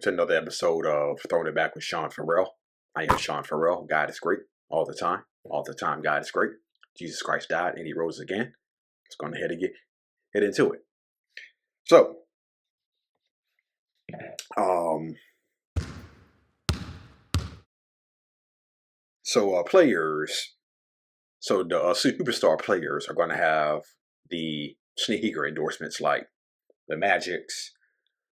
to another episode of Throwing It Back with Sean Farrell. I am Sean Farrell. God is great all the time. All the time, God is great. Jesus Christ died and he rose again. Let's go ahead and get into it. So, players. So the superstar players are going to have the sneaker endorsements like the Magics,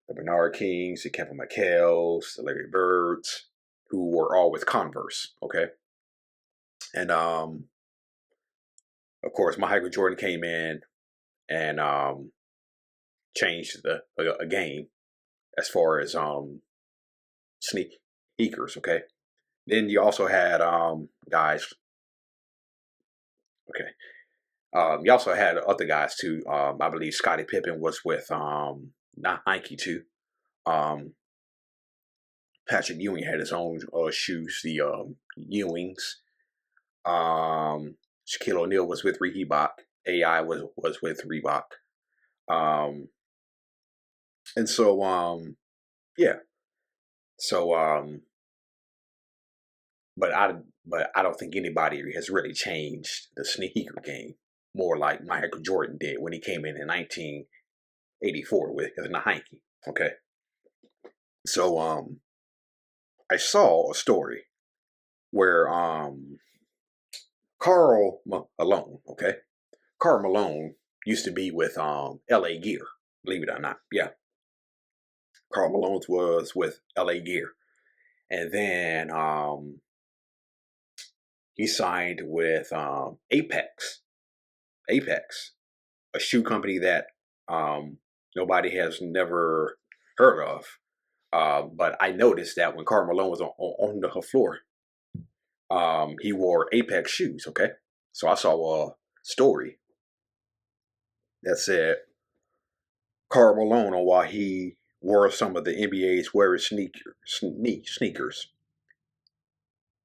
the Bernard Kings, the Kevin McHale's, the Larry Birds, who were all with Converse, okay? And of course, Michael Jordan came in and changed a game as far as sneakers, okay? Then you also had guys, okay. You also had other guys too. I believe Scottie Pippen was with Nike too. Patrick Ewing had his own shoes, the Ewings. Shaquille O'Neal was with Reebok. AI was with Reebok. And so yeah. So but I don't think anybody has really changed the sneaker game more like Michael Jordan did when he came in 1984 with Nike. Okay. So I saw a story where Karl Malone, okay? Karl Malone used to be with LA Gear, believe it or not. Yeah. Karl Malone was with LA Gear. And then he signed with Apex, a shoe company that nobody has never heard of. But I noticed that when Karl Malone was on the floor, he wore Apex shoes, okay? So I saw a story that said Karl Malone on why he wore some of the NBA's wear sneakers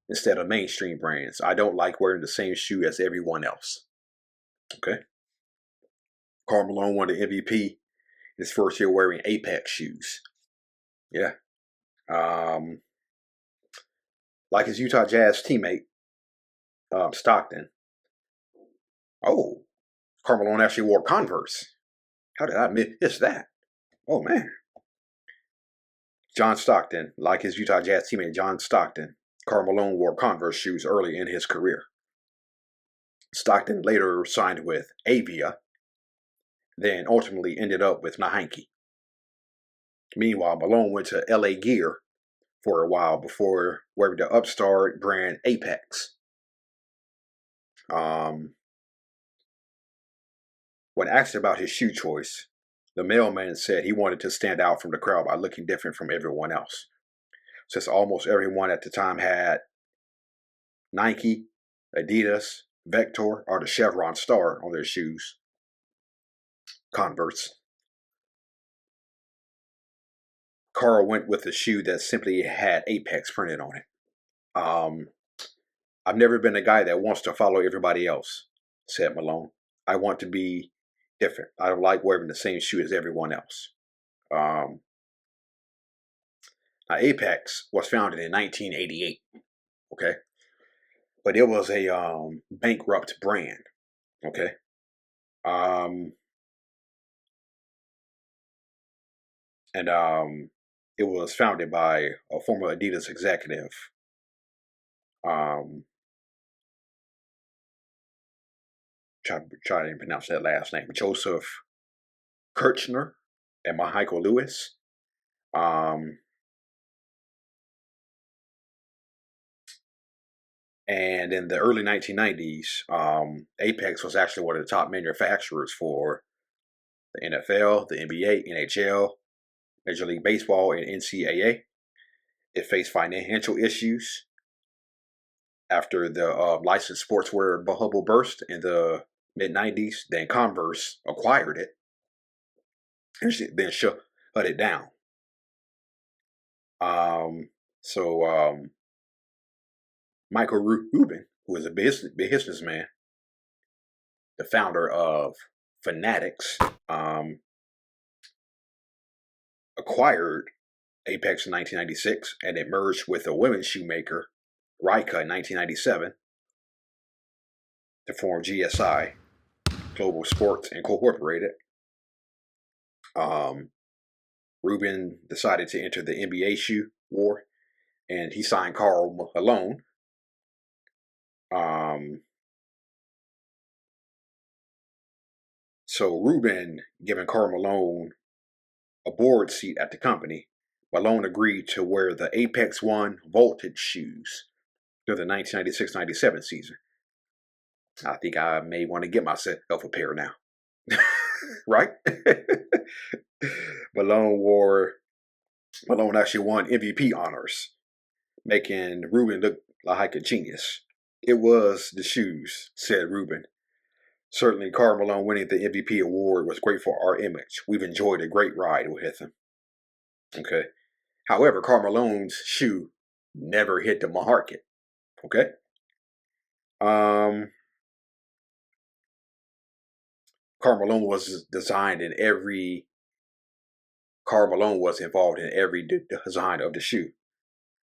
instead of mainstream brands. I don't like wearing the same shoe as everyone else. Okay. Karl Malone won the MVP his first year wearing Apex shoes. Yeah. Like his Utah Jazz teammate, Stockton. Oh, Karl Malone actually wore Converse. How did I miss that? Oh, man. John Stockton, like his Utah Jazz teammate John Stockton, Karl Malone wore Converse shoes early in his career. Stockton later signed with Avia, then ultimately ended up with Nike. Meanwhile, Malone went to LA Gear for a while before wearing the upstart brand Apex. When asked about his shoe choice, the mailman said he wanted to stand out from the crowd by looking different from everyone else. Since almost everyone at the time had Nike, Adidas, Vector, or the Chevron star on their shoes. Converse. Karl went with a shoe that simply had Apex printed on it. I've never been a guy that wants to follow everybody else, said Malone. I want to be different. I don't like wearing the same shoe as everyone else. Now, Apex was founded in 1988, okay? But it was a bankrupt brand, okay? It was founded by a former Adidas executive. Try to pronounce that last name. Joseph Kirchner and Michael Lewis. And in the early 1990s, Apex was actually one of the top manufacturers for the NFL, the NBA, NHL, Major League Baseball, and NCAA. It faced financial issues after the licensed sportswear bubble burst in the mid-90s. Then Converse acquired it and then shut it down. Michael Rubin, who is a businessman, the founder of Fanatics, acquired Apex in 1996, and it merged with a women's shoemaker, Rika, in 1997 to form GSI, Global Sports Incorporated. Rubin decided to enter the NBA shoe war, and he signed Karl Malone. So Rubin giving Karl Malone a board seat at the company. Malone agreed to wear the Apex One Voltage shoes through the 1996-97 season. I think I may want to get myself a pair now. Right? Malone actually won MVP honors, making Rubin look like a genius. It was the shoes, said Rubin. Certainly, Karl Malone winning the MVP award was great for our image. We've enjoyed a great ride with him. Okay. However, Karl Malone's shoe never hit the market. Okay. Karl Malone was designed in every. Karl Malone was involved in every design of the shoe.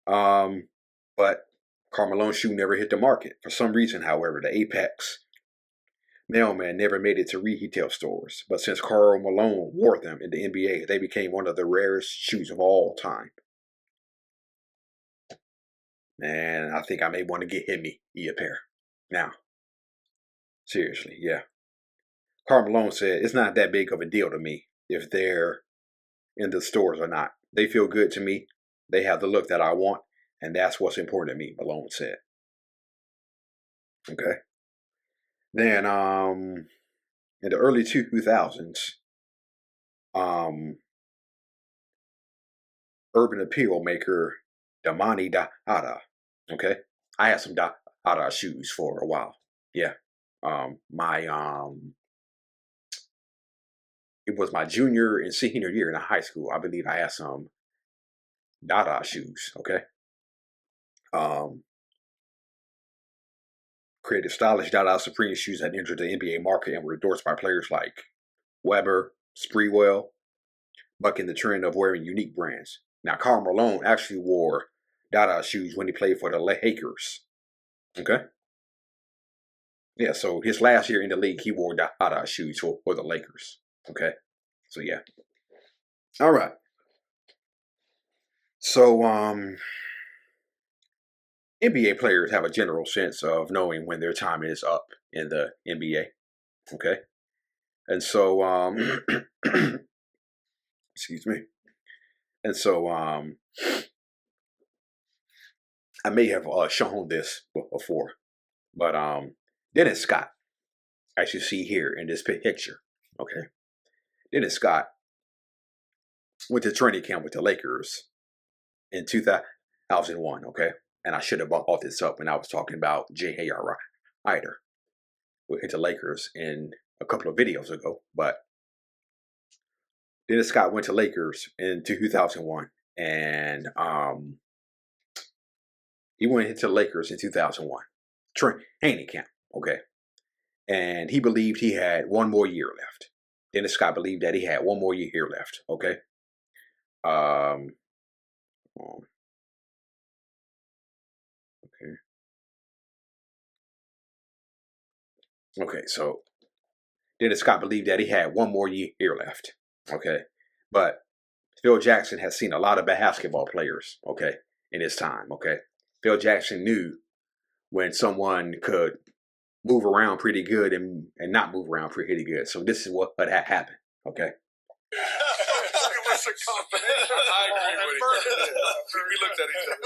But Karl Malone's shoe never hit the market. For some reason, however, the Apex Mailman never made it to retail stores. But since Karl Malone wore them in the NBA, they became one of the rarest shoes of all time. And I think I may want to get me a pair. Now, seriously, yeah. Karl Malone said, it's not that big of a deal to me if they're in the stores or not. They feel good to me. They have the look that I want. And that's what's important to me, Malone said. Okay. Then, in the early 2000s, urban appeal maker Damani Dada. Okay. I had some Dada shoes for a while. Yeah. It was my junior and senior year in high school. I believe I had some Dada shoes. Okay. Created stylish Dada Supreme shoes that entered the NBA market and were endorsed by players like Weber, Sprewell, bucking the trend of wearing unique brands. Now, Karl Malone actually wore Dada shoes when he played for the Lakers. Okay? Yeah, so his last year in the league, he wore Dada shoes for the Lakers. Okay? So, yeah. All right. So, NBA players have a general sense of knowing when their time is up in the NBA. Okay? And so, excuse me. And so, I may have shown this before, but Dennis Scott, as you see here in this picture, okay? Dennis Scott went to training camp with the Lakers in 2001, okay? And I should have brought this up when I was talking about J.R. Ryder with the Lakers in a couple of videos ago, but Dennis Scott went to Lakers in 2001, and he went into the Lakers in 2001, training camp, okay? And he believed he had one more year left. Dennis Scott believed that he had one more year left, okay? Okay, so Dennis Scott believed that he had one more year left, okay? But Phil Jackson has seen a lot of basketball players, okay, in his time, okay? Phil Jackson knew when someone could move around pretty good and not move around pretty good. So this is what had happened, okay? It was a combination. I agree with you. We looked at each other.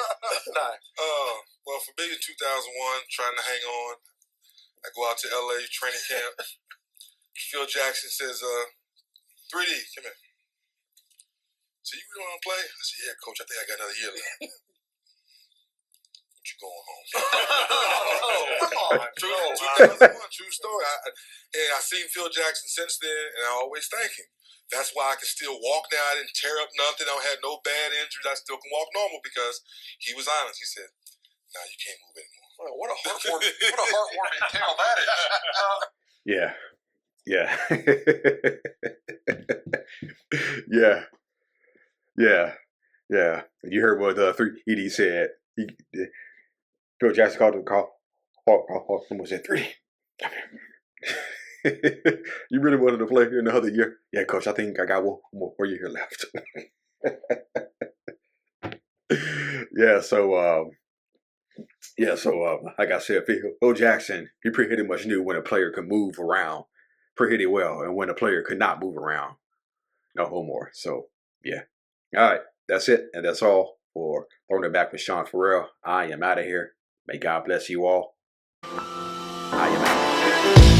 Well, for me in 2001, trying to hang on, I go out to LA training camp. Phil Jackson says, 3D, come here. So you really want to play? I said, yeah, coach, I think I got another year left. But you going home. Come on. True story. I seen Phil Jackson since then, and I always thank him. That's why I can still walk now. I didn't tear up nothing. I had no bad injuries. I still can walk normal because he was honest. He said, "No, you can't move anymore." Well, what a heartwarming tale that is. Yeah. Yeah. Yeah. Yeah, you heard what 3D said. Phil Jackson called him was it 3D? You really wanted to play here another year? Yeah, coach. I think I got one more year left. Yeah. Like I said, Phil Jackson, he pretty much knew when a player could move around pretty well, and when a player could not move around no more. So yeah. All right, that's it, and that's all for Throwing It Back with Sean Farrell. I am out of here. May God bless you all. I am out.